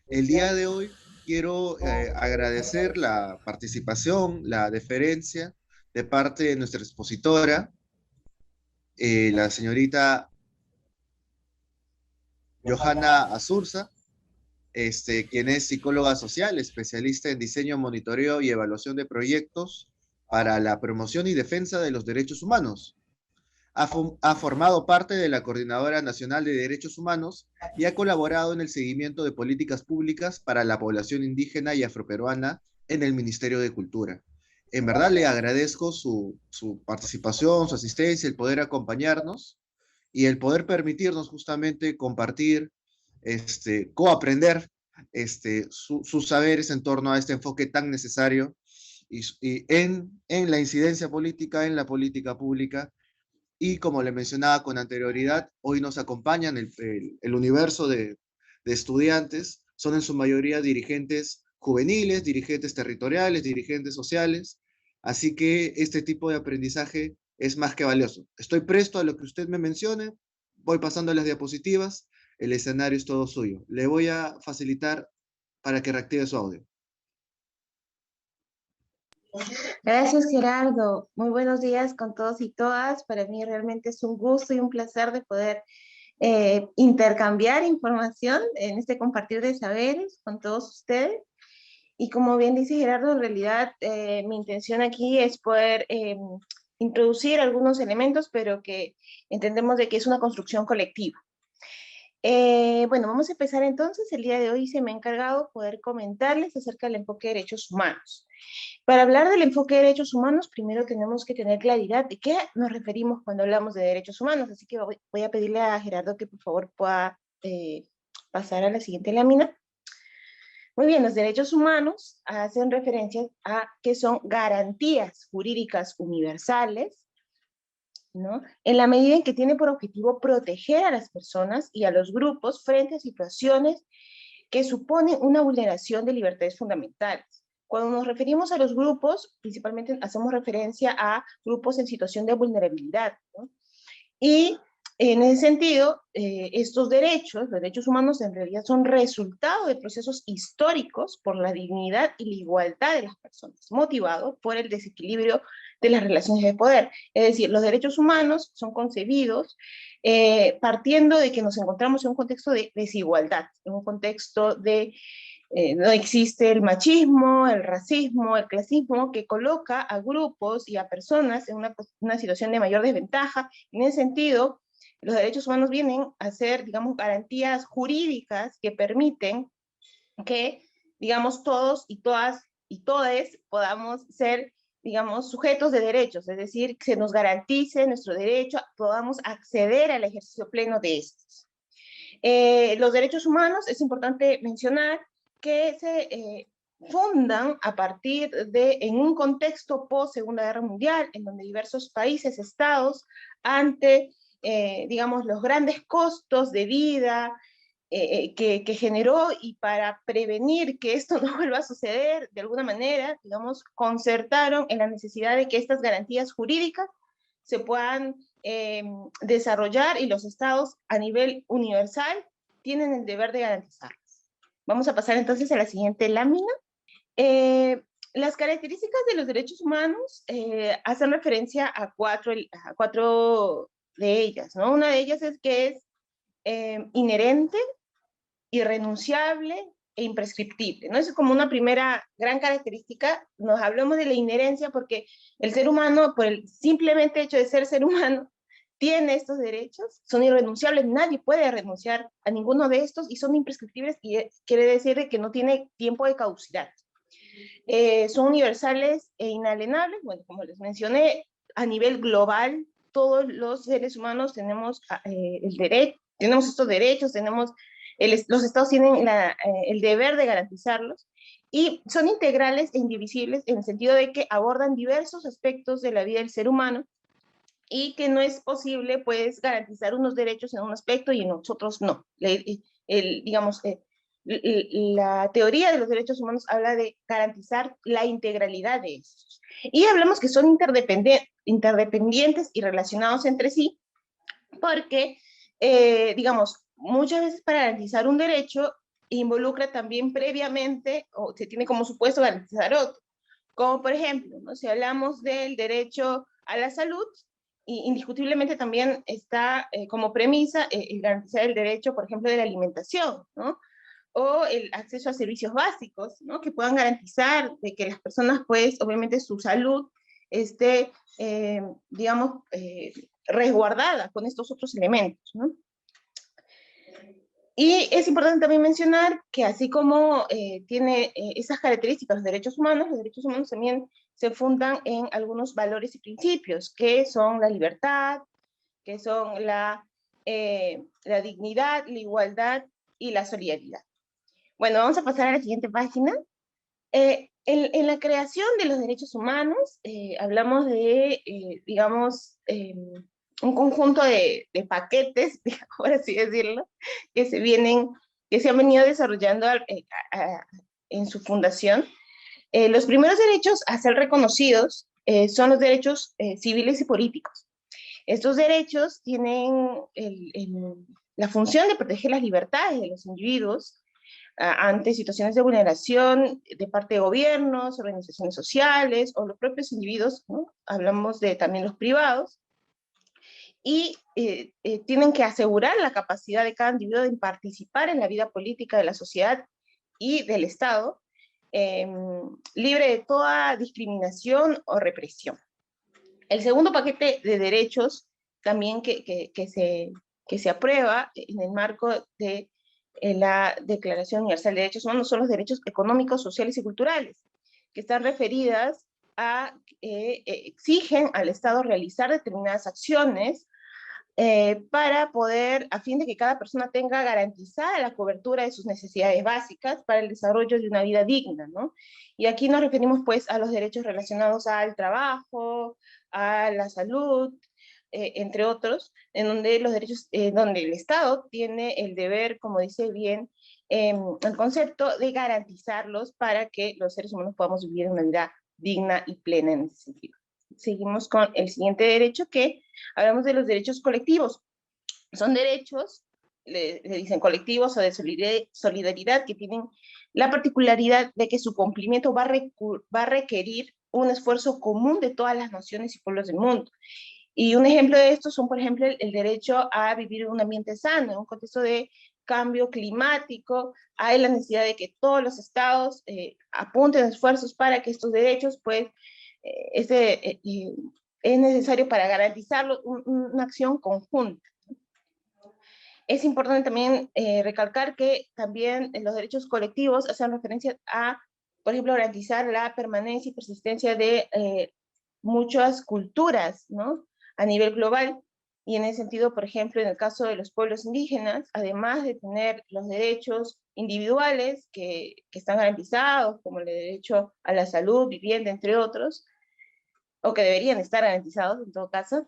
El día de hoy quiero agradecer la participación, la deferencia de parte de nuestra expositora, la señorita Johanna Azurza, quien es psicóloga social, especialista en diseño, monitoreo y evaluación de proyectos para la promoción y defensa de los derechos humanos. Ha formado parte de la Coordinadora Nacional de Derechos Humanos y ha colaborado en el seguimiento de políticas públicas para la población indígena y afroperuana en el Ministerio de Cultura. En verdad le agradezco su participación, su asistencia, el poder acompañarnos y el poder permitirnos justamente compartir, coaprender sus saberes en torno a este enfoque tan necesario y en la incidencia política, en la política pública. Y como le mencionaba con anterioridad, hoy nos acompañan el universo de estudiantes, son en su mayoría dirigentes juveniles, dirigentes territoriales, dirigentes sociales, así que este tipo de aprendizaje es más que valioso. Estoy presto a lo que usted me mencione, voy pasando las diapositivas, el escenario es todo suyo. Le voy a facilitar para que reactive su audio. Gracias, Gerardo. Muy buenos días con todos y todas. Para mí realmente es un gusto y un placer de poder intercambiar información en este compartir de saberes con todos ustedes. Y como bien dice Gerardo, en realidad mi intención aquí es poder introducir algunos elementos, pero que entendemos de que es una construcción colectiva. Bueno, vamos a empezar entonces. El día de hoy se me ha encargado poder comentarles acerca del enfoque de derechos humanos. Para hablar del enfoque de derechos humanos, primero tenemos que tener claridad de qué nos referimos cuando hablamos de derechos humanos, así que voy a pedirle a Gerardo que por favor pueda pasar a la siguiente lámina. Muy bien, los derechos humanos hacen referencia a que son garantías jurídicas universales, ¿no? En la medida en que tiene por objetivo proteger a las personas y a los grupos frente a situaciones que suponen una vulneración de libertades fundamentales. Cuando nos referimos a los grupos, principalmente hacemos referencia a grupos en situación de vulnerabilidad, ¿no? Y en ese sentido, estos derechos, los derechos humanos en realidad son resultado de procesos históricos por la dignidad y la igualdad de las personas, motivados por el desequilibrio de las relaciones de poder. Es decir, los derechos humanos son concebidos partiendo de que nos encontramos en un contexto de desigualdad, en un contexto de no existe el machismo, el racismo, el clasismo, que coloca a grupos y a personas en una situación de mayor desventaja. En ese sentido, los derechos humanos vienen a ser, digamos, garantías jurídicas que permiten que, digamos, todos y todas y todes podamos ser, digamos, sujetos de derechos, es decir, que se nos garantice nuestro derecho, podamos acceder al ejercicio pleno de estos. Los derechos humanos, es importante mencionar que se fundan a partir de, en un contexto post-Segunda Guerra Mundial, en donde diversos países, estados, ante, digamos, los grandes costos de vida que generó y para prevenir que esto no vuelva a suceder, de alguna manera, digamos, concertaron en la necesidad de que estas garantías jurídicas se puedan desarrollar y los estados a nivel universal tienen el deber de garantizarlas. Vamos a pasar entonces a la siguiente lámina. Las características de los derechos humanos hacen referencia a cuatro de ellas, ¿no? Una de ellas es que es inherente, irrenunciable e imprescriptible, ¿no? Eso es como una primera gran característica. Nos hablamos de la inherencia porque el ser humano, por el simplemente hecho de ser humano, tiene estos derechos, son irrenunciables, nadie puede renunciar a ninguno de estos y son imprescriptibles, y quiere decir que no tiene tiempo de caducidad. Son universales e inalienables, bueno, como les mencioné, a nivel global, todos los seres humanos tenemos el derecho, tenemos estos derechos, los estados tienen el deber de garantizarlos, y son integrales e indivisibles en el sentido de que abordan diversos aspectos de la vida del ser humano, y que no es posible, pues, garantizar unos derechos en un aspecto y en otros no. Digamos, la teoría de los derechos humanos habla de garantizar la integralidad de estos. Y hablamos que son interdependientes y relacionados entre sí, porque, digamos, muchas veces para garantizar un derecho involucra también previamente, o se tiene como supuesto garantizar otro. Como por ejemplo, ¿no? Si hablamos del derecho a la salud, indiscutiblemente también está como premisa el garantizar el derecho, por ejemplo, de la alimentación, ¿no? O el acceso a servicios básicos, ¿no? Que puedan garantizar de que las personas, pues, obviamente su salud esté, digamos, resguardada con estos otros elementos, ¿no? Y es importante también mencionar que así como tiene esas características los derechos humanos también se fundan en algunos valores y principios, que son la libertad, que son la dignidad, la igualdad y la solidaridad. Bueno, vamos a pasar a la siguiente página. En la creación de los derechos humanos hablamos de, digamos, un conjunto de paquetes, por así decirlo, que se han venido desarrollando en su fundación. Los primeros derechos a ser reconocidos son los derechos civiles y políticos. Estos derechos tienen la función de proteger las libertades de los individuos ante situaciones de vulneración de parte de gobiernos, organizaciones sociales o los propios individuos, ¿no? Hablamos de también los privados, y tienen que asegurar la capacidad de cada individuo de participar en la vida política de la sociedad y del Estado, libre de toda discriminación o represión. El segundo paquete de derechos también que se aprueba en el marco de la Declaración Universal de Derechos Humanos son los derechos económicos, sociales y culturales, que están referidas a, exigen al Estado realizar determinadas acciones para poder, a fin de que cada persona tenga garantizada la cobertura de sus necesidades básicas para el desarrollo de una vida digna, ¿no? Y aquí nos referimos pues a los derechos relacionados al trabajo, a la salud, entre otros, en donde los derechos, donde el Estado tiene el deber, como dice bien, el concepto de garantizarlos para que los seres humanos podamos vivir una vida digna y plena en ese sentido. Seguimos con el siguiente derecho, que hablamos de los derechos colectivos. Son derechos, le dicen colectivos o de solidaridad, que tienen la particularidad de que su cumplimiento va a requerir un esfuerzo común de todas las naciones y pueblos del mundo. Y un ejemplo de esto son, por ejemplo, el derecho a vivir en un ambiente sano, en un contexto de cambio climático. Hay la necesidad de que todos los estados apunten esfuerzos para que estos derechos, pues, es necesario para garantizarlo una acción conjunta. Es importante también recalcar que también los derechos colectivos hacen referencia a, por ejemplo, garantizar la permanencia y persistencia de muchas culturas, ¿no? A nivel global. Y en ese sentido, por ejemplo, en el caso de los pueblos indígenas, además de tener los derechos individuales que están garantizados, como el derecho a la salud, vivienda, entre otros, o que deberían estar garantizados en todo caso,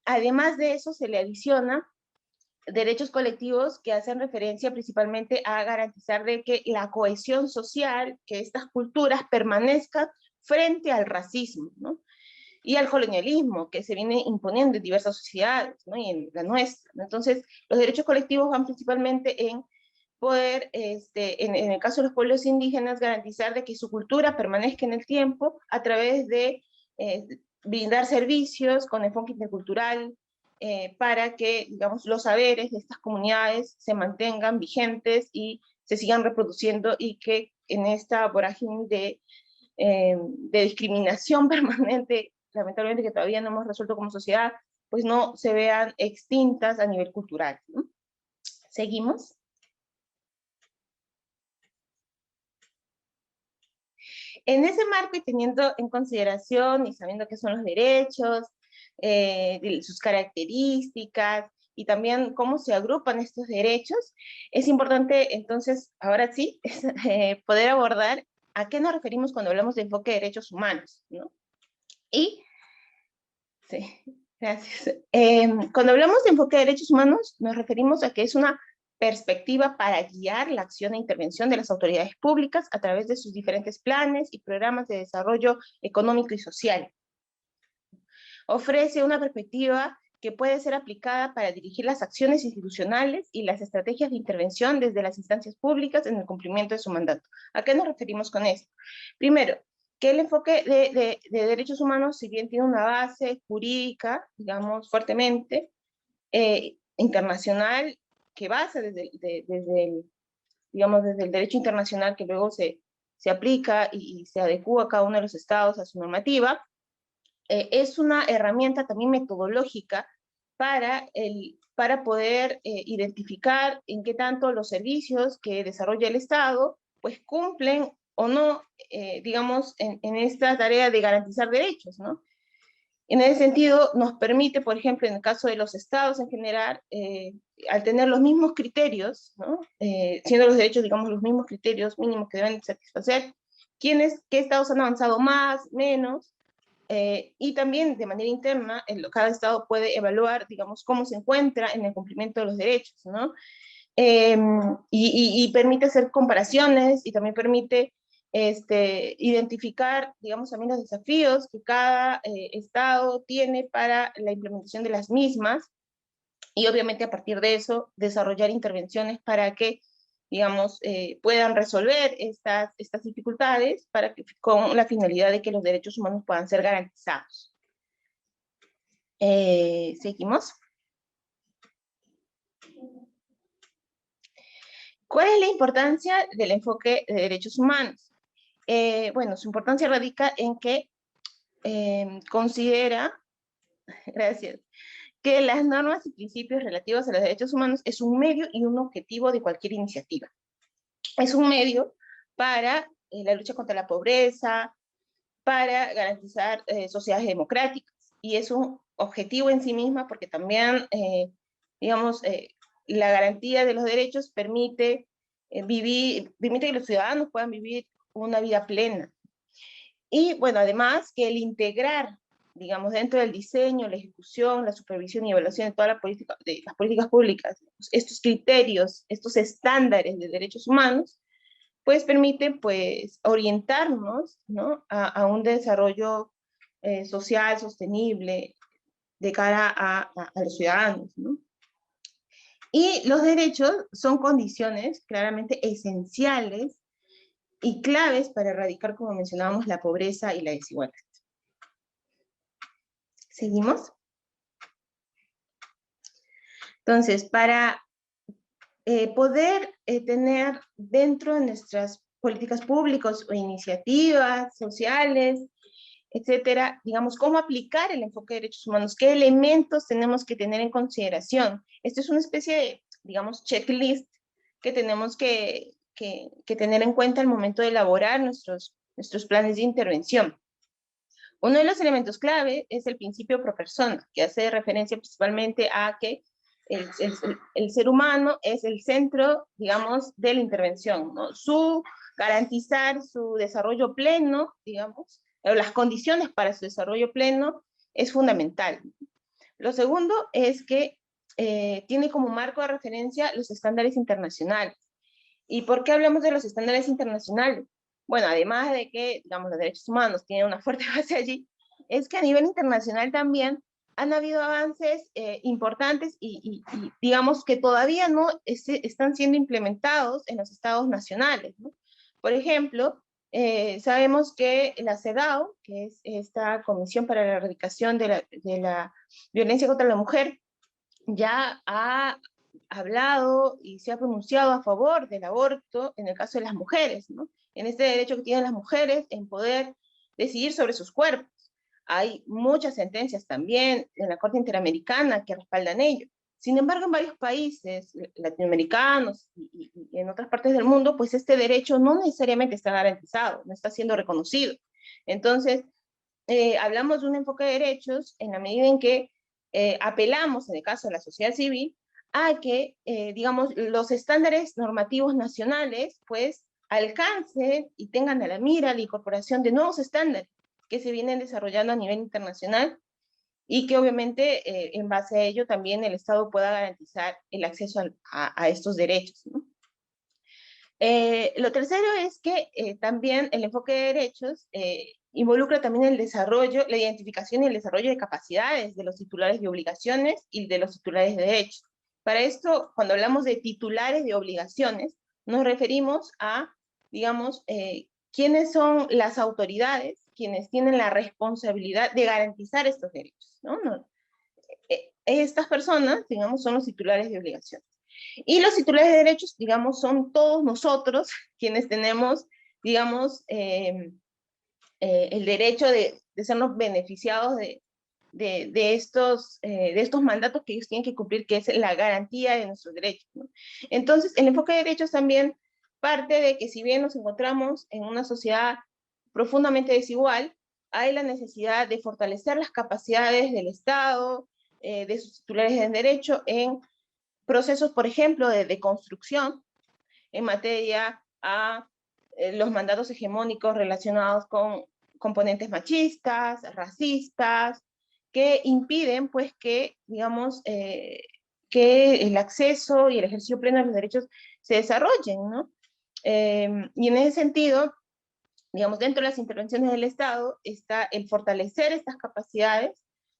además de eso se le adiciona derechos colectivos que hacen referencia principalmente a garantizar de que la cohesión social, que estas culturas permanezcan frente al racismo, ¿no? Y al colonialismo que se viene imponiendo en diversas sociedades, ¿no? Y en la nuestra, ¿no? Entonces, los derechos colectivos van principalmente en poder, en el caso de los pueblos indígenas, garantizar de que su cultura permanezca en el tiempo a través de brindar servicios con enfoque intercultural, para que, digamos, los saberes de estas comunidades se mantengan vigentes y se sigan reproduciendo, y que en esta vorágine de discriminación permanente, lamentablemente que todavía no hemos resuelto como sociedad, pues no se vean extintas a nivel cultural, ¿no? Seguimos. En ese marco, y teniendo en consideración y sabiendo qué son los derechos, sus características y también cómo se agrupan estos derechos, es importante entonces, ahora sí, poder abordar a qué nos referimos cuando hablamos de enfoque de derechos humanos, ¿no? Y, sí, gracias. Cuando hablamos de enfoque de derechos humanos, nos referimos a que es una perspectiva para guiar la acción e intervención de las autoridades públicas a través de sus diferentes planes y programas de desarrollo económico y social. Ofrece una perspectiva que puede ser aplicada para dirigir las acciones institucionales y las estrategias de intervención desde las instancias públicas en el cumplimiento de su mandato. ¿A qué nos referimos con esto? Primero, que el enfoque de derechos humanos, si bien tiene una base jurídica, digamos, fuertemente, internacional, que basa digamos, desde el derecho internacional, que luego se aplica y se adecúa a cada uno de los estados a su normativa, es una herramienta también metodológica para poder identificar en qué tanto los servicios que desarrolla el Estado pues cumplen o no, digamos, en esta tarea de garantizar derechos, ¿no? En ese sentido, nos permite, por ejemplo, en el caso de los estados en general, al tener los mismos criterios, ¿no? Siendo los derechos, digamos, los mismos criterios mínimos que deben satisfacer, qué estados han avanzado más, menos, y también de manera interna, cada estado puede evaluar, digamos, cómo se encuentra en el cumplimiento de los derechos, ¿no? Y permite hacer comparaciones y también permite identificar, digamos, también los desafíos que cada estado tiene para la implementación de las mismas y obviamente a partir de eso desarrollar intervenciones para que, digamos, puedan resolver estas dificultades con la finalidad de que los derechos humanos puedan ser garantizados. Seguimos. ¿Cuál es la importancia del enfoque de derechos humanos? Bueno, su importancia radica en que considera, gracias, que las normas y principios relativos a los derechos humanos es un medio y un objetivo de cualquier iniciativa. Es un medio para la lucha contra la pobreza, para garantizar sociedades democráticas, y es un objetivo en sí misma porque también, digamos, la garantía de los derechos permite permite que los ciudadanos puedan vivir una vida plena. Y bueno, además que el integrar, digamos, dentro del diseño, la ejecución, la supervisión y evaluación de todas las políticas públicas, estos criterios, estos estándares de derechos humanos, pues permite pues orientarnos, ¿no? a un desarrollo social sostenible de cara a los ciudadanos, ¿no? Y los derechos son condiciones claramente esenciales y claves para erradicar, como mencionábamos, la pobreza y la desigualdad. ¿Seguimos? Entonces, para poder tener dentro de nuestras políticas públicas o iniciativas sociales, etcétera, digamos, cómo aplicar el enfoque de derechos humanos, qué elementos tenemos que tener en consideración. Esto es una especie de, digamos, checklist que tenemos que tener en cuenta al momento de elaborar nuestros planes de intervención. Uno de los elementos clave es el principio pro persona, que hace referencia principalmente a que el ser humano es el centro, digamos, de la intervención, ¿no? Garantizar su desarrollo pleno, digamos, o las condiciones para su desarrollo pleno es fundamental. Lo segundo es que tiene como marco de referencia los estándares internacionales. ¿Y por qué hablamos de los estándares internacionales? Bueno, además de que, digamos, los derechos humanos tienen una fuerte base allí, es que a nivel internacional también han habido avances importantes y, digamos que todavía no están siendo implementados en los estados nacionales, ¿no? Por ejemplo, sabemos que la CEDAW, que es esta Comisión para la Erradicación de la Violencia contra la Mujer, ya ha hablado y se ha pronunciado a favor del aborto en el caso de las mujeres, ¿no? En este derecho que tienen las mujeres en poder decidir sobre sus cuerpos. Hay muchas sentencias también en la Corte Interamericana que respaldan ello. Sin embargo, en varios países latinoamericanos y en otras partes del mundo, pues este derecho no necesariamente está garantizado, no está siendo reconocido. Entonces, hablamos de un enfoque de derechos en la medida en que apelamos, en el caso de la sociedad civil, a que, digamos, los estándares normativos nacionales, pues, alcancen y tengan a la mira la incorporación de nuevos estándares que se vienen desarrollando a nivel internacional y que obviamente en base a ello también el Estado pueda garantizar el acceso a estos derechos, ¿no? Lo tercero es que también el enfoque de derechos involucra también el desarrollo, la identificación y el desarrollo de capacidades de los titulares de obligaciones y de los titulares de derechos. Para esto, cuando hablamos de titulares de obligaciones, nos referimos a, digamos, quiénes son las autoridades, quienes tienen la responsabilidad de garantizar estos derechos, ¿no? Estas personas, digamos, son los titulares de obligaciones. Y los titulares de derechos, digamos, son todos nosotros quienes tenemos, digamos, el derecho de sernos beneficiados de estos mandatos que ellos tienen que cumplir, que es la garantía de nuestros derechos, ¿no? Entonces, el enfoque de derechos también parte de que si bien nos encontramos en una sociedad profundamente desigual, hay la necesidad de fortalecer las capacidades del Estado, de sus titulares de derecho, en procesos, por ejemplo, de deconstrucción en materia a los mandatos hegemónicos relacionados con componentes machistas, racistas, que impiden, pues, que, digamos, que el acceso y el ejercicio pleno de los derechos se desarrollen, ¿no? Y en ese sentido, digamos, dentro de las intervenciones del Estado está el fortalecer estas capacidades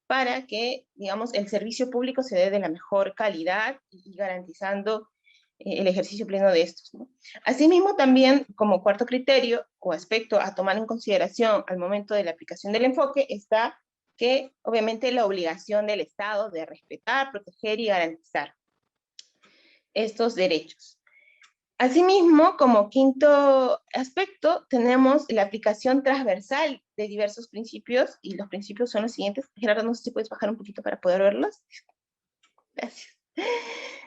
para que, digamos, el servicio público se dé de la mejor calidad y garantizando el ejercicio pleno de estos, ¿no? Asimismo, también, como cuarto criterio o aspecto a tomar en consideración al momento de la aplicación del enfoque, está que, obviamente, la obligación del Estado de respetar, proteger y garantizar estos derechos. Asimismo, como quinto aspecto, tenemos la aplicación transversal de diversos principios, y los principios son los siguientes. Gerardo, no sé si puedes bajar un poquito para poder verlos. Gracias.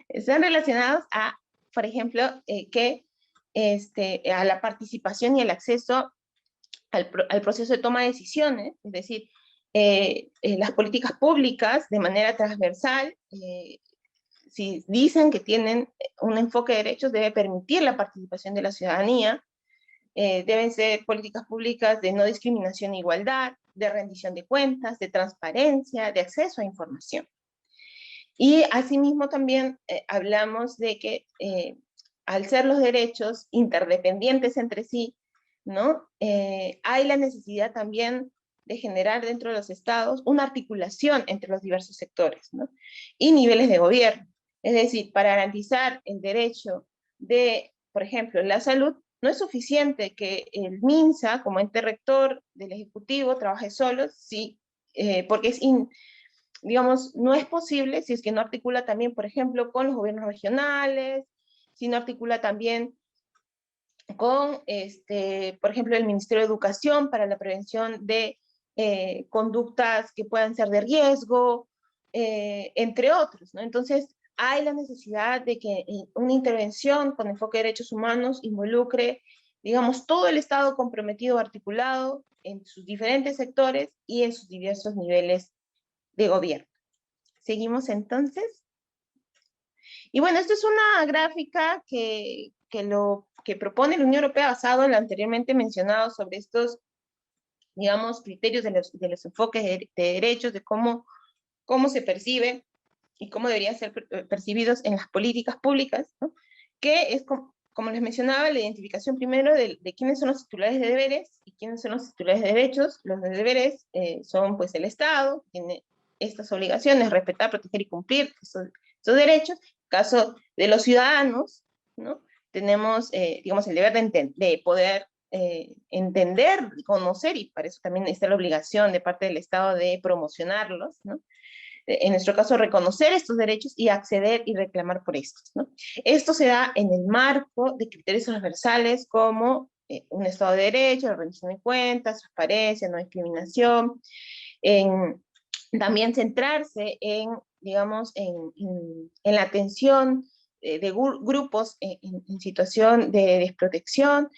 Están relacionados a, por ejemplo, a la participación y el acceso al proceso de toma de decisiones, es decir, las políticas públicas de manera transversal, si dicen que tienen un enfoque de derechos, debe permitir la participación de la ciudadanía, deben ser políticas públicas de no discriminación e igualdad, de rendición de cuentas, de transparencia, de acceso a información. Y asimismo también hablamos de que al ser los derechos interdependientes entre sí, ¿no? Hay la necesidad también de generar dentro de los estados una articulación entre los diversos sectores, ¿no? Y niveles de gobierno. Es decir, para garantizar el derecho de, por ejemplo, la salud, no es suficiente que el MINSA, como ente rector del Ejecutivo, trabaje solo, sí, porque digamos, no es posible si es que no articula también, por ejemplo, con los gobiernos regionales, si no articula también con, por ejemplo, el Ministerio de Educación para la prevención de conductas que puedan ser de riesgo, entre otros, ¿no? Entonces, hay la necesidad de que una intervención con enfoque de derechos humanos involucre, digamos, todo el Estado comprometido, articulado en sus diferentes sectores y en sus diversos niveles de gobierno. Seguimos entonces. Y bueno, esto es una gráfica que propone la Unión Europea basado en lo anteriormente mencionado sobre estos, digamos, criterios de los enfoques de derechos, de cómo se percibe y cómo deberían ser percibidos en las políticas públicas, ¿no? Que es, como les mencionaba, la identificación primero de quiénes son los titulares de deberes y quiénes son los titulares de derechos. Los de deberes son, pues, el Estado, tiene estas obligaciones, respetar, proteger y cumplir esos derechos. En caso de los ciudadanos, ¿no? Tenemos, digamos, el deber de poder entender, conocer, y para eso también está la obligación de parte del Estado de promocionarlos, ¿no? En nuestro caso, reconocer estos derechos y acceder y reclamar por estos, ¿no? Esto se da en el marco de criterios transversales como un Estado de Derecho, la rendición de cuentas, transparencia, no discriminación, también centrarse en, digamos, en la atención de grupos en situación de desprotección,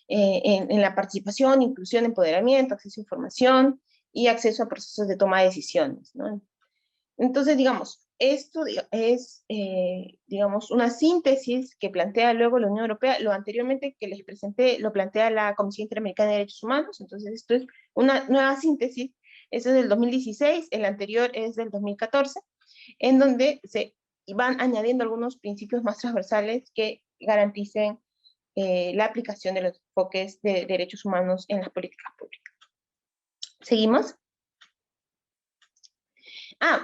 en la participación, inclusión, empoderamiento, acceso a información y acceso a procesos de toma de decisiones, ¿no? Entonces, digamos, esto es, digamos, una síntesis que plantea luego la Unión Europea. Lo anteriormente que les presenté lo plantea la Comisión Interamericana de Derechos Humanos, entonces esto es una nueva síntesis. Este es del 2016, el anterior es del 2014, en donde se van añadiendo algunos principios más transversales que garanticen la aplicación de los enfoques de derechos humanos en las políticas públicas. ¿Seguimos?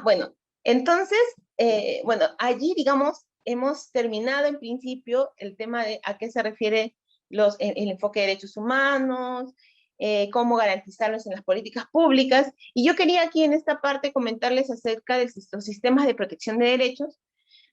Bueno, entonces, bueno, allí, digamos, hemos terminado en principio el tema de a qué se refiere el enfoque de derechos humanos, cómo garantizarlos en las políticas públicas, y yo quería aquí en esta parte comentarles acerca de los sistemas de protección de derechos,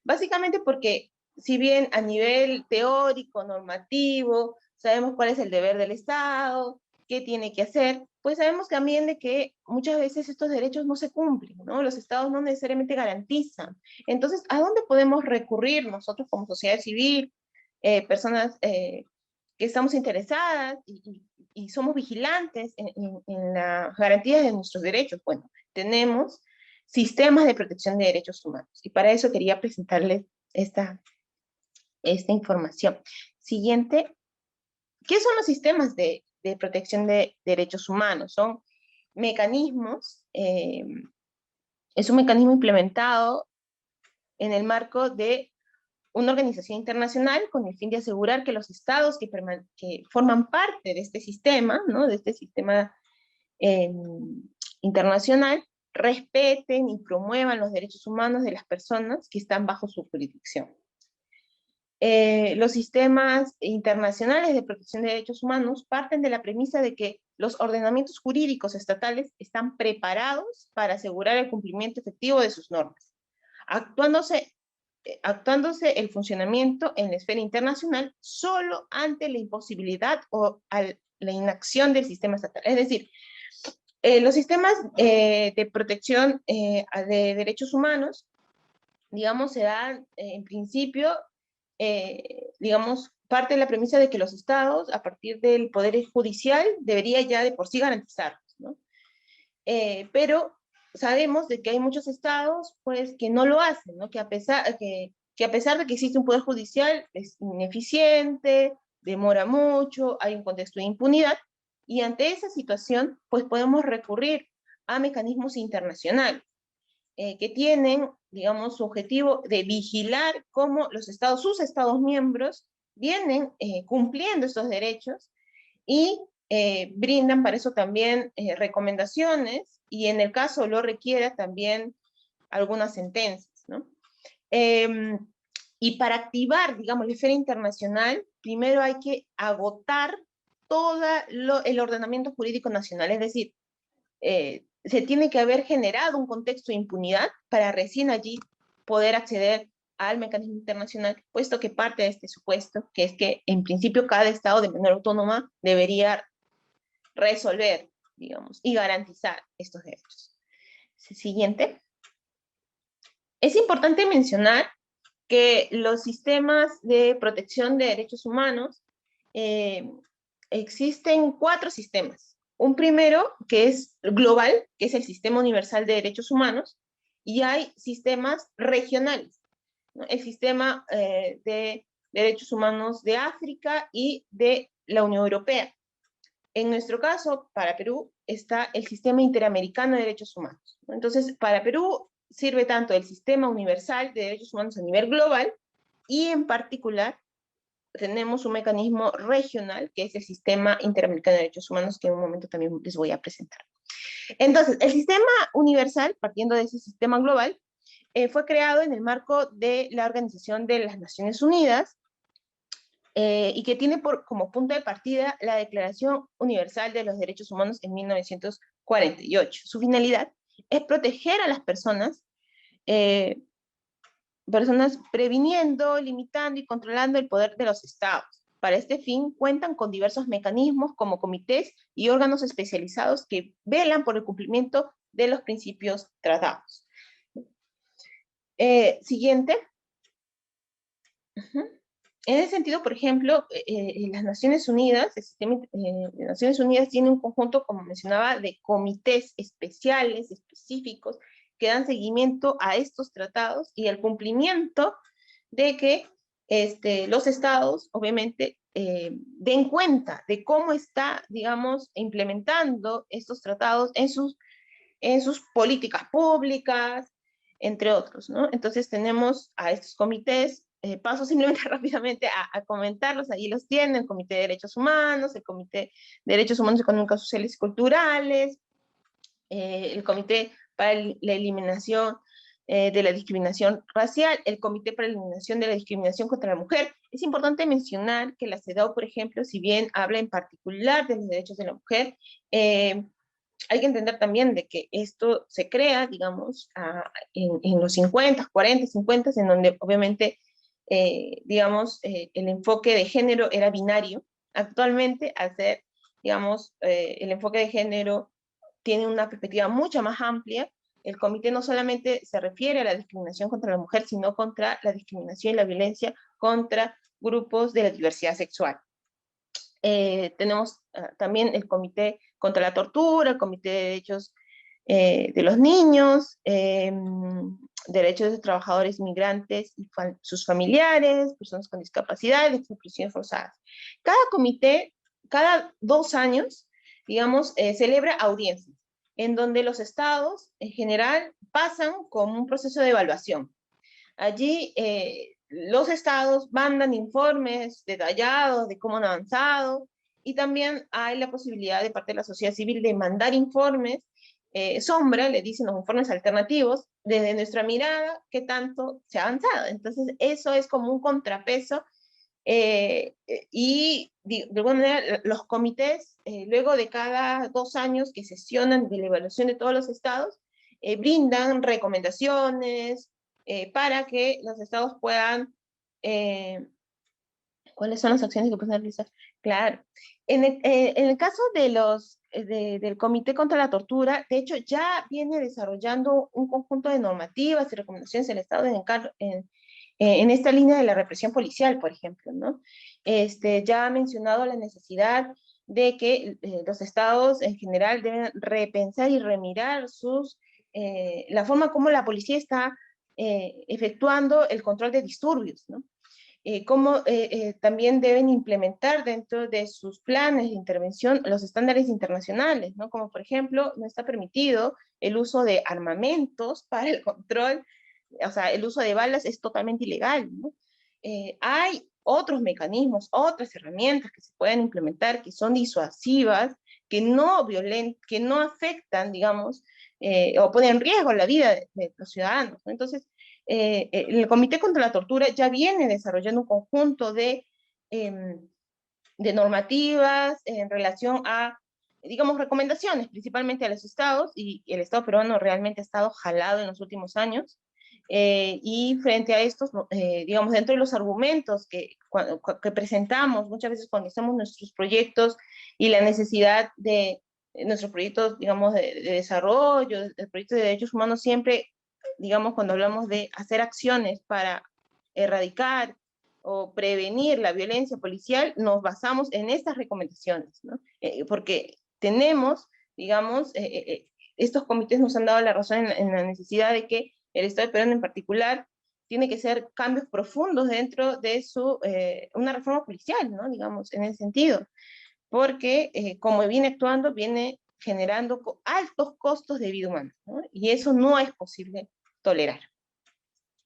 básicamente porque si bien a nivel teórico, normativo, sabemos cuál es el deber del Estado, qué tiene que hacer, pues sabemos también de que muchas veces estos derechos no se cumplen, ¿no? Los Estados no necesariamente garantizan. Entonces, ¿a dónde podemos recurrir nosotros como sociedad civil, personas que estamos interesadas y somos vigilantes en la garantía de nuestros derechos? Bueno, tenemos sistemas de protección de derechos humanos. Y para eso quería presentarles esta información. Siguiente. ¿Qué son los sistemas de protección de derechos humanos? Son mecanismos, es un mecanismo implementado en el marco de una organización internacional con el fin de asegurar que los estados que forman parte de este sistema, ¿no? De este sistema internacional, respeten y promuevan los derechos humanos de las personas que están bajo su jurisdicción. Los sistemas internacionales de protección de derechos humanos parten de la premisa de que los ordenamientos jurídicos estatales están preparados para asegurar el cumplimiento efectivo de sus normas, actuándose el funcionamiento en la esfera internacional solo ante la imposibilidad o la inacción del sistema estatal. Es decir, los sistemas de protección de derechos humanos, digamos, se dan en principio, digamos, parte de la premisa de que los estados, a partir del poder judicial, debería ya de por sí garantizarlos, ¿no? Pero sabemos de que hay muchos estados, pues, que no lo hacen, ¿no? Que a pesar de que existe un poder judicial, es ineficiente, demora mucho, hay un contexto de impunidad, y ante esa situación, pues podemos recurrir a mecanismos internacionales que tienen, digamos, su objetivo de vigilar cómo los estados, sus estados miembros, vienen cumpliendo estos derechos y brindan para eso también recomendaciones y en el caso lo requiera también algunas sentencias, ¿no? Y para activar, digamos, la esfera internacional, primero hay que agotar todo el ordenamiento jurídico nacional, es decir, se tiene que haber generado un contexto de impunidad para recién allí poder acceder al mecanismo internacional, puesto que parte de este supuesto, que es que en principio cada estado de manera autónoma debería resolver, digamos, y garantizar estos derechos. Siguiente. Es importante mencionar que los sistemas de protección de derechos humanos, existen 4 sistemas. Un primero, que es global, que es el Sistema Universal de Derechos Humanos, y hay sistemas regionales, ¿no? El Sistema de Derechos Humanos de África y de la Unión Europea. En nuestro caso, para Perú, está el Sistema Interamericano de Derechos Humanos, ¿no? Entonces, para Perú sirve tanto el Sistema Universal de Derechos Humanos a nivel global, y en particular tenemos un mecanismo regional, que es el Sistema Interamericano de Derechos Humanos, que en un momento también les voy a presentar. Entonces, el Sistema Universal, partiendo de ese sistema global, fue creado en el marco de la Organización de las Naciones Unidas, y que tiene como punto de partida la Declaración Universal de los Derechos Humanos en 1948. Su finalidad es proteger a las personas previniendo, limitando y controlando el poder de los estados. Para este fin, cuentan con diversos mecanismos como comités y órganos especializados que velan por el cumplimiento de los principios tratados. Siguiente. En ese sentido, por ejemplo, las Naciones Unidas, el sistema de Naciones Unidas tiene un conjunto, como mencionaba, de comités especiales, específicos, que dan seguimiento a estos tratados y al cumplimiento de que los estados, obviamente, den cuenta de cómo está, digamos, implementando estos tratados en sus políticas públicas, entre otros, ¿no? Entonces tenemos a estos comités, paso simplemente rápidamente a comentarlos, ahí los tienen, el Comité de Derechos Humanos, el Comité de Derechos Humanos Económicos, Sociales y Culturales, el Comité para la Eliminación de la Discriminación Racial, el Comité para la Eliminación de la Discriminación contra la Mujer. Es importante mencionar que la CEDAW, por ejemplo, si bien habla en particular de los derechos de la mujer, hay que entender también de que esto se crea, digamos, en los 50, 40, 50, en donde obviamente, digamos, el enfoque de género era binario. Actualmente, al ser, digamos, el enfoque de género tiene una perspectiva mucho más amplia. El comité no solamente se refiere a la discriminación contra la mujer, sino contra la discriminación y la violencia contra grupos de la diversidad sexual. Tenemos también el Comité contra la Tortura, el Comité de Derechos de los Niños, derechos de trabajadores migrantes y sus familiares, personas con discapacidad, expulsiones forzadas. Cada comité, cada 2 años, digamos, celebra audiencias, en donde los estados, en general, pasan como un proceso de evaluación. Allí los estados mandan informes detallados de cómo han avanzado, y también hay la posibilidad de parte de la sociedad civil de mandar informes sombra, le dicen los informes alternativos, desde nuestra mirada, qué tanto se ha avanzado. Entonces, eso es como un contrapeso, y de alguna manera los comités, luego de cada 2 años que sesionan de la evaluación de todos los estados, brindan recomendaciones para que los estados puedan, ¿cuáles son las acciones que pueden realizar? Claro. En el caso de del Comité contra la Tortura, de hecho, ya viene desarrollando un conjunto de normativas y recomendaciones del Estado en esta línea de la represión policial, por ejemplo, ¿no? Ya ha mencionado la necesidad de que los estados en general deben repensar y remirar la forma como la policía está efectuando el control de disturbios, ¿no? Cómo también deben implementar dentro de sus planes de intervención los estándares internacionales, ¿no? Como por ejemplo, no está permitido el uso de armamentos para el control, o sea, el uso de balas es totalmente ilegal, ¿no? Hay otros mecanismos, otras herramientas que se pueden implementar que son disuasivas, que no afectan, digamos, o ponen en riesgo la vida de los ciudadanos, ¿no? Entonces, el Comité contra la Tortura ya viene desarrollando un conjunto de normativas en relación a, digamos, recomendaciones, principalmente a los estados, y el Estado peruano realmente ha estado jalado en los últimos años, y frente a estos, digamos, dentro de los argumentos que presentamos muchas veces cuando hacemos nuestros proyectos y la necesidad de nuestros proyectos, digamos, de desarrollo, de proyectos de derechos humanos, siempre, digamos, cuando hablamos de hacer acciones para erradicar o prevenir la violencia policial, nos basamos en estas recomendaciones, ¿no? Porque tenemos, digamos, estos comités nos han dado la razón en la necesidad de que el Estado peruano en particular tiene que hacer cambios profundos dentro de una reforma policial, ¿no? Digamos, en ese sentido, porque como viene actuando, viene generando altos costos de vida humana, ¿no? Y eso no es posible tolerar.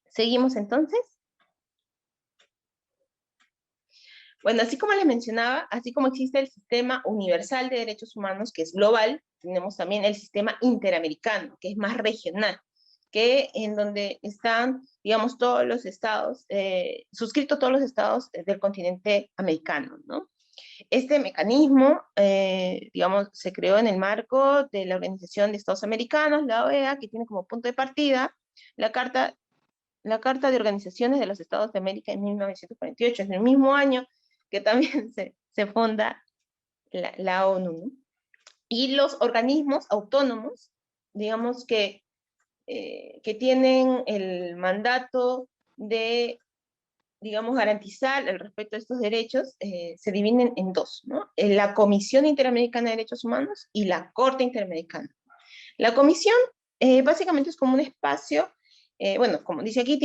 ¿Seguimos entonces? Bueno, así como les mencionaba, así como existe el sistema universal de derechos humanos, que es global, tenemos también el sistema interamericano, que es más regional, que en donde están, digamos, todos los estados, suscritos todos los estados del continente americano, ¿no? Este mecanismo, digamos, se creó en el marco de la Organización de Estados Americanos, la OEA, que tiene como punto de partida la Carta de Organizaciones de los Estados de América en 1948, en el mismo año que también se funda la ONU, ¿no? Y los organismos autónomos, digamos que tienen el mandato de, digamos, garantizar el respeto de estos derechos, se dividen en 2, ¿no? La Comisión Interamericana de Derechos Humanos y la Corte Interamericana. La comisión básicamente es como un espacio, bueno, como dice aquí,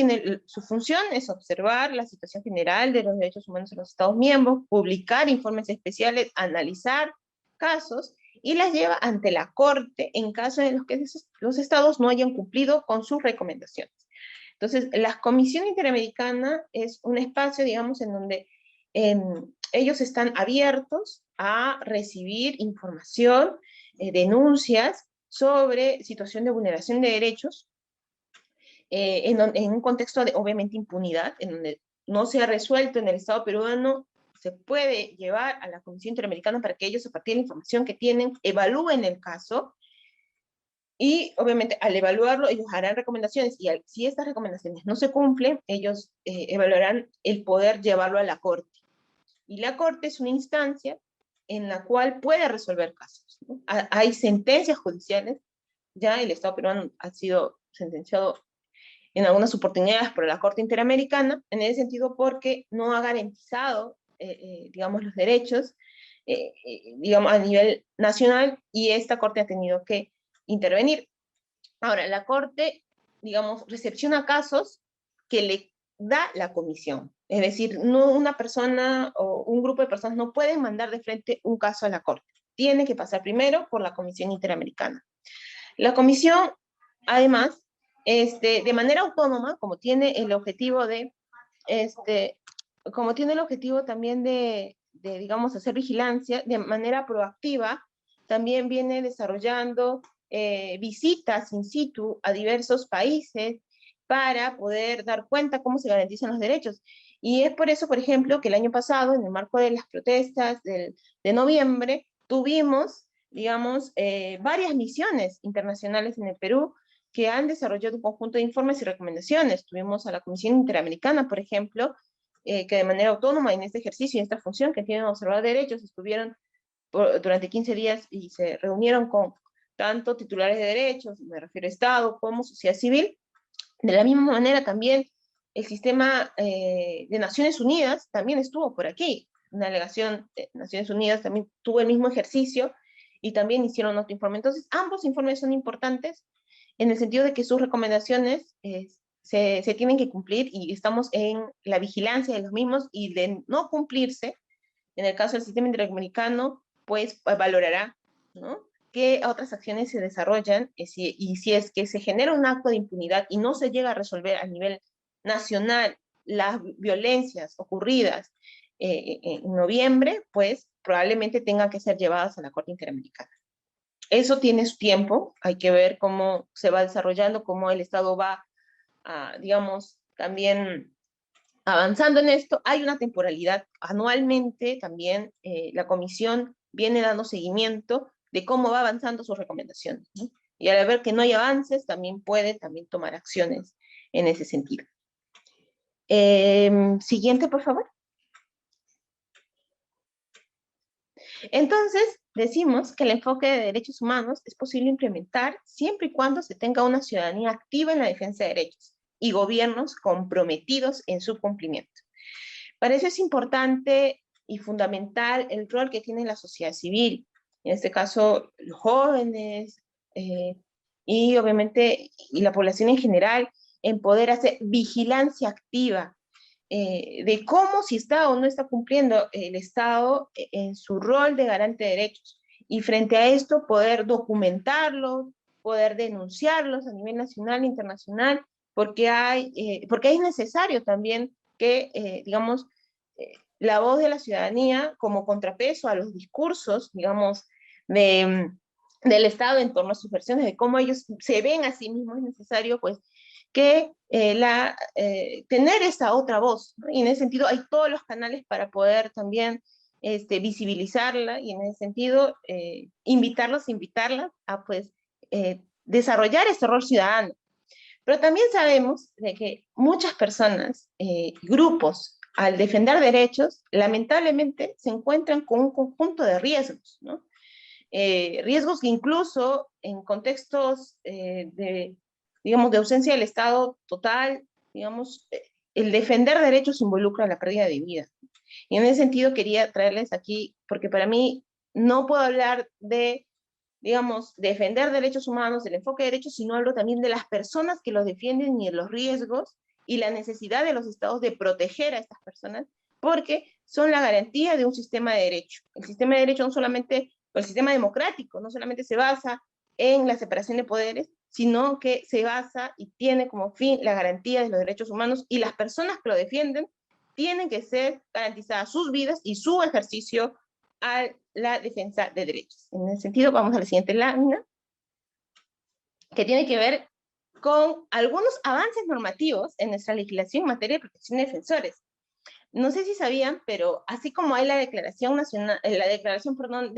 su función es observar la situación general de los derechos humanos en los Estados miembros, publicar informes especiales, analizar casos, y las lleva ante la Corte en caso de los que los estados no hayan cumplido con sus recomendaciones. Entonces, la Comisión Interamericana es un espacio, digamos, en donde ellos están abiertos a recibir información, denuncias sobre situación de vulneración de derechos, en un contexto de, obviamente, impunidad, en donde no se ha resuelto en el Estado peruano, se puede llevar a la Comisión Interamericana para que ellos, a partir de la información que tienen, evalúen el caso, y obviamente al evaluarlo ellos harán recomendaciones, y si estas recomendaciones no se cumplen, ellos evaluarán el poder llevarlo a la Corte. Y la Corte es una instancia en la cual puede resolver casos, ¿no? Hay sentencias judiciales, ya el Estado peruano ha sido sentenciado en algunas oportunidades por la Corte Interamericana, en ese sentido porque no ha garantizado, digamos, los derechos, digamos, a nivel nacional, y esta Corte ha tenido que intervenir. Ahora, la Corte, digamos, recepciona casos que le da la comisión. Es decir, no una persona o un grupo de personas no pueden mandar de frente un caso a la Corte. Tiene que pasar primero por la Comisión Interamericana. La comisión, además, de manera autónoma, como tiene el objetivo de, como tiene el objetivo también de, digamos, hacer vigilancia, de manera proactiva, también viene desarrollando visitas in situ a diversos países para poder dar cuenta cómo se garantizan los derechos. Y es por eso, por ejemplo, que el año pasado, en el marco de las protestas de noviembre, tuvimos, digamos, varias misiones internacionales en el Perú que han desarrollado un conjunto de informes y recomendaciones. Tuvimos a la Comisión Interamericana, por ejemplo, que de manera autónoma en este ejercicio y en esta función que tienen observar derechos, estuvieron durante 15 días y se reunieron con tanto titulares de derechos, me refiero a Estado, como sociedad civil. De la misma manera también el sistema de Naciones Unidas también estuvo por aquí. Una delegación de Naciones Unidas también tuvo el mismo ejercicio y también hicieron otro informe. Entonces, ambos informes son importantes en el sentido de que sus recomendaciones se tienen que cumplir, y estamos en la vigilancia de los mismos, y de no cumplirse, en el caso del sistema interamericano, pues valorará, ¿no?, qué otras acciones se desarrollan, y si es que se genera un acto de impunidad y no se llega a resolver a nivel nacional las violencias ocurridas en noviembre, pues probablemente tengan que ser llevadas a la Corte Interamericana. Eso tiene su tiempo, hay que ver cómo se va desarrollando, cómo el Estado va, digamos, también avanzando en esto. Hay una temporalidad. Anualmente también la comisión viene dando seguimiento de cómo va avanzando sus recomendaciones, ¿no? Y al ver que no hay avances, también puede tomar acciones en ese sentido. Siguiente, por favor. Entonces, decimos que el enfoque de derechos humanos es posible implementar siempre y cuando se tenga una ciudadanía activa en la defensa de derechos y gobiernos comprometidos en su cumplimiento. Para eso es importante y fundamental el rol que tiene la sociedad civil, en este caso los jóvenes, y obviamente y la población en general, en poder hacer vigilancia activa de cómo, si está o no está cumpliendo el Estado en su rol de garante de derechos, y frente a esto poder documentarlo, poder denunciarlos a nivel nacional e internacional, porque es necesario también que, digamos, la voz de la ciudadanía como contrapeso a los discursos, digamos, del Estado en torno a sus versiones, de cómo ellos se ven a sí mismos, es necesario, pues, que tener esa otra voz, ¿no? Y en ese sentido hay todos los canales para poder también visibilizarla, y en ese sentido invitarlas a, pues, desarrollar ese rol ciudadano. Pero también sabemos de que muchas personas, grupos, al defender derechos, lamentablemente se encuentran con un conjunto de riesgos, ¿no? Riesgos que incluso en contextos digamos, de ausencia del Estado total, digamos, el defender derechos involucra la pérdida de vida. Y en ese sentido quería traerles aquí, porque para mí no puedo hablar de, digamos, defender derechos humanos, del enfoque de derechos, sino hablo también de las personas que los defienden y de los riesgos y la necesidad de los estados de proteger a estas personas, porque son la garantía de un sistema de derecho. El sistema de derecho no solamente, o el sistema democrático, no solamente se basa en la separación de poderes, sino que se basa y tiene como fin la garantía de los derechos humanos, y las personas que lo defienden tienen que ser garantizadas sus vidas y su ejercicio a la defensa de derechos. En ese sentido, vamos a la siguiente lámina. que tiene que ver con algunos avances normativos en nuestra legislación en materia de protección de defensores. No sé si sabían, pero así como hay la Declaración Nacional, la Declaración, perdón,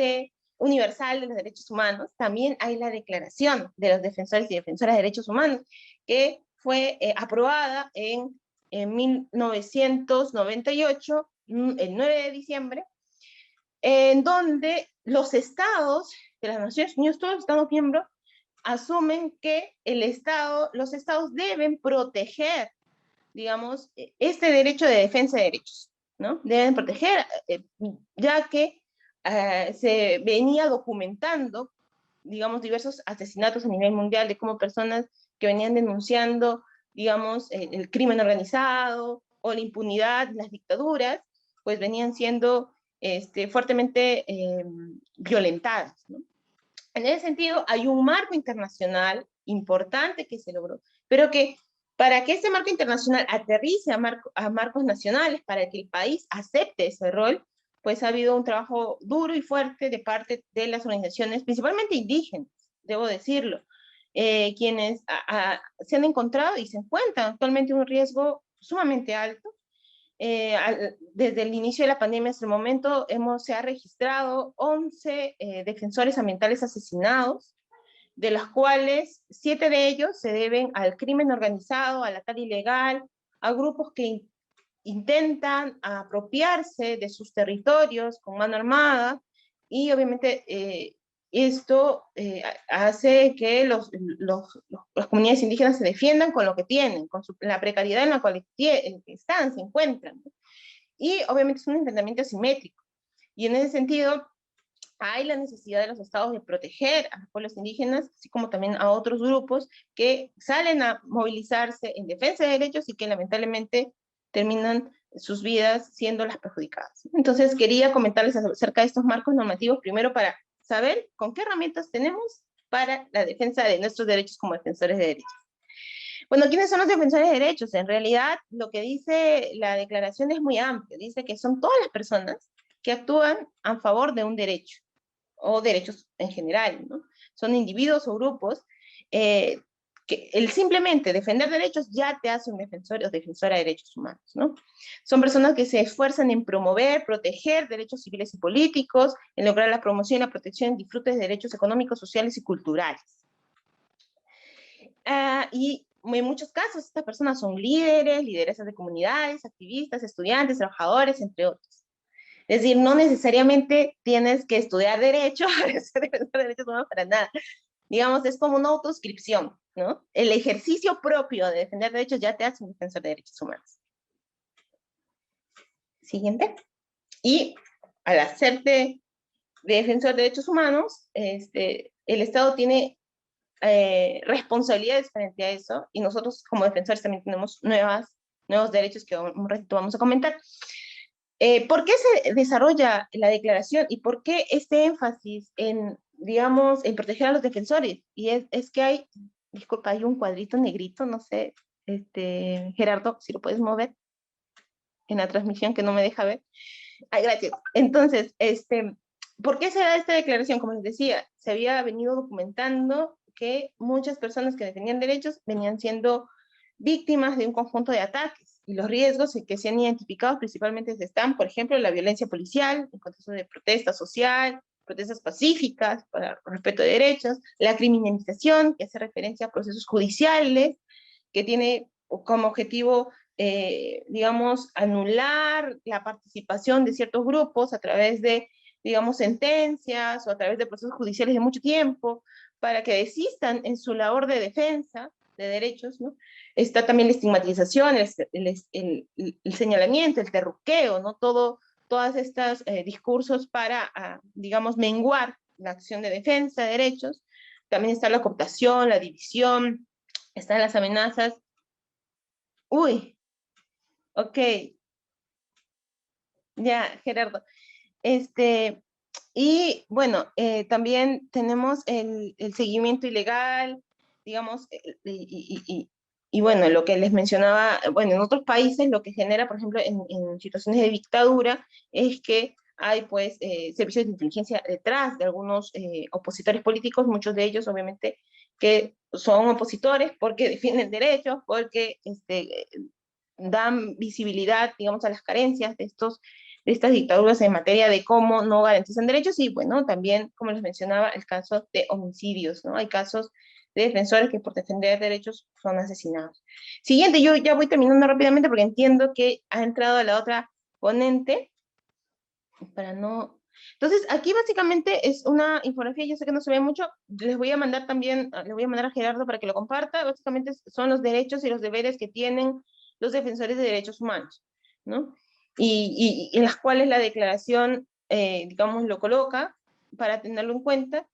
Universal de los Derechos Humanos, también hay la Declaración de los Defensores y Defensoras de Derechos Humanos, que fue aprobada en 1998, el 9 de diciembre, en donde los estados de las Naciones Unidas, todos los estados miembros, asumen que los estados deben proteger, digamos, este derecho de defensa de derechos, ¿no? Deben proteger, ya que se venía documentando, digamos, diversos asesinatos a nivel mundial de cómo personas que venían denunciando, digamos, el crimen organizado o la impunidad, las dictaduras, pues venían siendo fuertemente violentadas, ¿no? En ese sentido, hay un marco internacional importante que se logró, pero que para que ese marco internacional aterrice a marcos nacionales, para que el país acepte ese rol, pues ha habido un trabajo duro y fuerte de parte de las organizaciones, principalmente indígenas, debo decirlo, quienes se han encontrado y se encuentran actualmente en un riesgo sumamente alto. Desde el inicio de la pandemia hasta el momento se ha registrado 11 defensores ambientales asesinados, de los cuales 7 de ellos se deben al crimen organizado, a la tala ilegal, a grupos que intentan apropiarse de sus territorios con mano armada, y obviamente esto hace que las comunidades indígenas se defiendan con lo que tienen, con la precariedad en la cual están, se encuentran. Y obviamente es un enfrentamiento asimétrico. Y en ese sentido, hay la necesidad de los estados de proteger a los pueblos indígenas, así como también a otros grupos que salen a movilizarse en defensa de derechos y que lamentablemente terminan sus vidas siendo las perjudicadas. Entonces quería comentarles acerca de estos marcos normativos, primero para saber con qué herramientas tenemos para la defensa de nuestros derechos como defensores de derechos. Bueno, ¿quiénes son los defensores de derechos? En realidad, lo que dice la declaración es muy amplio. Dice que son todas las personas que actúan a favor de un derecho, o derechos en general, ¿no? Son individuos o grupos que el simplemente defender derechos ya te hace un defensor o defensora de derechos humanos, ¿no? Son personas que se esfuerzan en promover, proteger derechos civiles y políticos, en lograr la promoción, la protección y disfrute de derechos económicos, sociales y culturales. Y en muchos casos estas personas son líderes, lideresas de comunidades, activistas, estudiantes, trabajadores, entre otros. Es decir, no necesariamente tienes que estudiar derecho para ser defensor de derechos humanos, para nada. Digamos, es como una autoscripción, ¿no? El ejercicio propio de defender derechos ya te hace un defensor de derechos humanos. Siguiente. Y al hacerte defensor de derechos humanos, el Estado tiene responsabilidades frente a eso, y nosotros como defensores también tenemos nuevos derechos que un ratito vamos a comentar. ¿Por qué se desarrolla la declaración y por qué este énfasis en, digamos, en proteger a los defensores? Y es que hay, disculpa, hay un cuadrito negrito, no sé, Gerardo, si lo puedes mover en la transmisión que no me deja ver. Ay, gracias. Entonces, ¿por qué se da esta declaración? Como les decía, se había venido documentando que muchas personas que defendían derechos venían siendo víctimas de un conjunto de ataques, y los riesgos que se han identificado principalmente están, por ejemplo, la violencia policial, en contexto de protesta social, protestas pacíficas para respeto de derechos, la criminalización, que hace referencia a procesos judiciales, que tiene como objetivo, digamos, anular la participación de ciertos grupos a través de, digamos, sentencias o a través de procesos judiciales de mucho tiempo, para que desistan en su labor de defensa de derechos, ¿no? Está también la estigmatización, el señalamiento, el terruqueo, ¿no? Todas estas discursos para, digamos, menguar la acción de defensa de derechos. También está la cooptación, la división, están las amenazas. Uy, ok. Ya, Gerardo. Y bueno, también tenemos el seguimiento ilegal, digamos, y bueno, lo que les mencionaba, bueno, en otros países lo que genera, por ejemplo, en situaciones de dictadura, es que hay pues servicios de inteligencia detrás de algunos opositores políticos, muchos de ellos obviamente que son opositores porque defienden derechos, porque dan visibilidad, digamos, a las carencias de estas dictaduras en materia de cómo no garantizan derechos, y bueno, también, como les mencionaba, el caso de homicidios, ¿no? Hay casos de defensores que por defender derechos son asesinados. Siguiente, yo ya voy terminando rápidamente porque entiendo que ha entrado la otra ponente, para no... Entonces, aquí básicamente es una infografía, yo sé que no se ve mucho, les voy a mandar también, les voy a mandar a Gerardo para que lo comparta, básicamente son los derechos y los deberes que tienen los defensores de derechos humanos, ¿no? Y en las cuales la declaración, digamos, lo coloca para tenerlo en cuenta,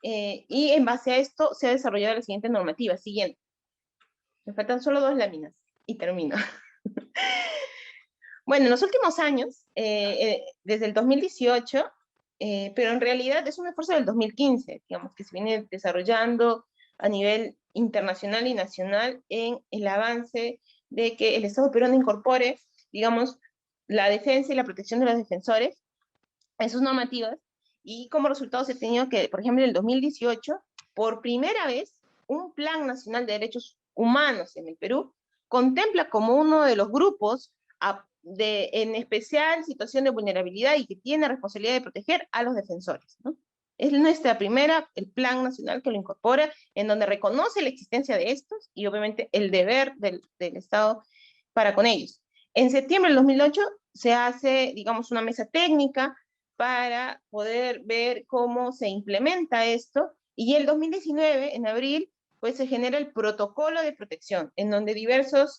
y en base a esto se ha desarrollado la siguiente normativa. Siguiente. Me faltan solo 2 láminas y termino. Bueno, en los últimos años, desde el 2018, pero en realidad es un esfuerzo del 2015, digamos, que se viene desarrollando a nivel internacional y nacional en el avance de que el Estado peruano incorpore, digamos, la defensa y la protección de los defensores en sus normativas, y como resultado se ha tenido que, por ejemplo, en el 2018, por primera vez, un Plan Nacional de Derechos Humanos en el Perú contempla como uno de los grupos en especial situación de vulnerabilidad y que tiene responsabilidad de proteger a los defensores, ¿no? Es nuestra primera, el Plan Nacional que lo incorpora, en donde reconoce la existencia de estos y obviamente el deber del Estado para con ellos. En septiembre del 2008 se hace, digamos, una mesa técnica para poder ver cómo se implementa esto, y el 2019, en abril, pues se genera el protocolo de protección, en donde diversos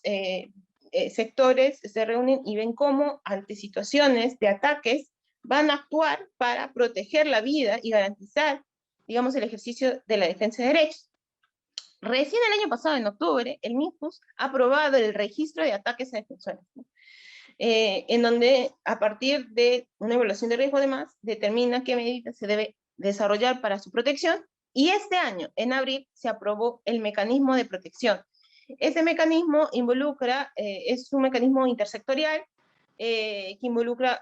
sectores se reúnen y ven cómo ante situaciones de ataques van a actuar para proteger la vida y garantizar, digamos, el ejercicio de la defensa de derechos. Recién el año pasado, en octubre, el MINJUS ha aprobado el registro de ataques a defensores, ¿no? En donde, a partir de una evaluación de riesgo, además, determina qué medidas se debe desarrollar para su protección, y este año, en abril, se aprobó el mecanismo de protección. Este mecanismo involucra, es un mecanismo intersectorial, que involucra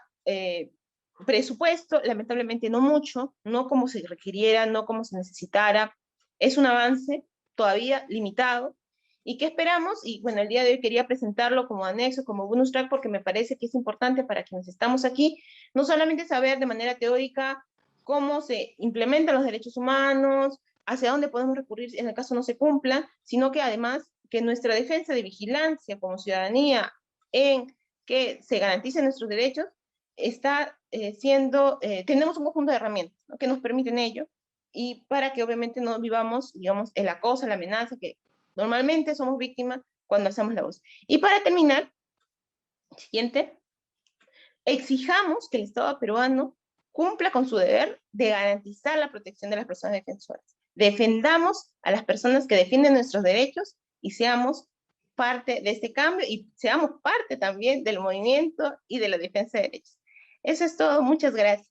presupuesto, lamentablemente no mucho, no como se requiriera, no como se necesitara, es un avance todavía limitado, y que esperamos, y bueno, el día de hoy quería presentarlo como anexo, como bonus track, porque me parece que es importante para quienes estamos aquí, no solamente saber de manera teórica cómo se implementan los derechos humanos, hacia dónde podemos recurrir en el caso no se cumplan, sino que además que nuestra defensa de vigilancia como ciudadanía en que se garanticen nuestros derechos está tenemos un conjunto de herramientas, ¿no?, que nos permiten ello, y para que obviamente no vivamos, digamos, el acoso, la amenaza que normalmente somos víctimas cuando alzamos la voz. Y para terminar, siguiente, exijamos que el Estado peruano cumpla con su deber de garantizar la protección de las personas defensoras. Defendamos a las personas que defienden nuestros derechos y seamos parte de este cambio y seamos parte también del movimiento y de la defensa de derechos. Eso es todo. Muchas gracias.